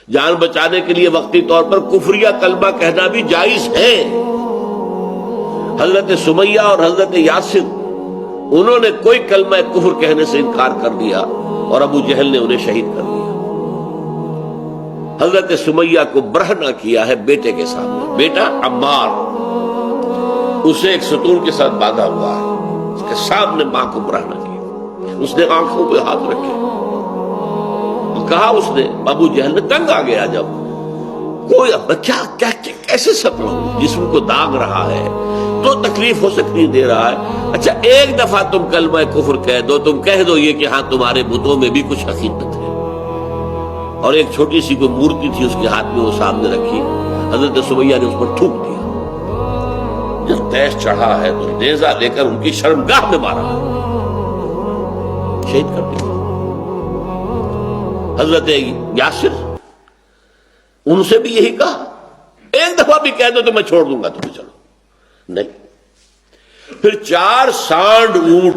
جان بچانے کے لیے وقتی طور پر کفریہ کلمہ کہنا بھی جائز ہے۔ حضرت سمیہ اور حضرت یاسر انہوں نے کوئی کلمہ کفر کہنے سے انکار کر دیا اور ابو جہل نے انہیں شہید کر دیا۔ حضرت سمیہ کو برہنہ کیا ہے بیٹے کے سامنے، بیٹا عمار اسے ایک ستون کے ساتھ باندھا ہوا ہے، اس کے سامنے ماں کو برہنہ کیا، اس نے آنکھوں پہ ہاتھ رکھے، کہا اس نے، ابو جہل نے تنگ آ گیا جب کوئی بچہ کیسے سپرو جسم کو داغ رہا ہے تو تکلیف ہو سکتی دے رہا ہے، اچھا ایک دفعہ تم کلمہ کفر کہہ دو، تم کہہ دو یہ کہ ہاں تمہارے بتوں میں بھی کچھ حقیقت ہے۔ اور ایک چھوٹی سی کوئی مورتی تھی اس کے ہاتھ میں وہ سامنے رکھی، حضرت سمیہ نے اس پر تھوک دیا، جب تیش چڑھا ہے تو نیزہ لے کر ان کی شرمگاہ میں مارا، شہید کر دیا۔ حضرت یاسر ان سے بھی یہی کہا، ایک دفعہ بھی کہہ دو تو میں چھوڑ دوں گا تمہیں، چلو نہیں۔ پھر 4 سانڈ اونٹ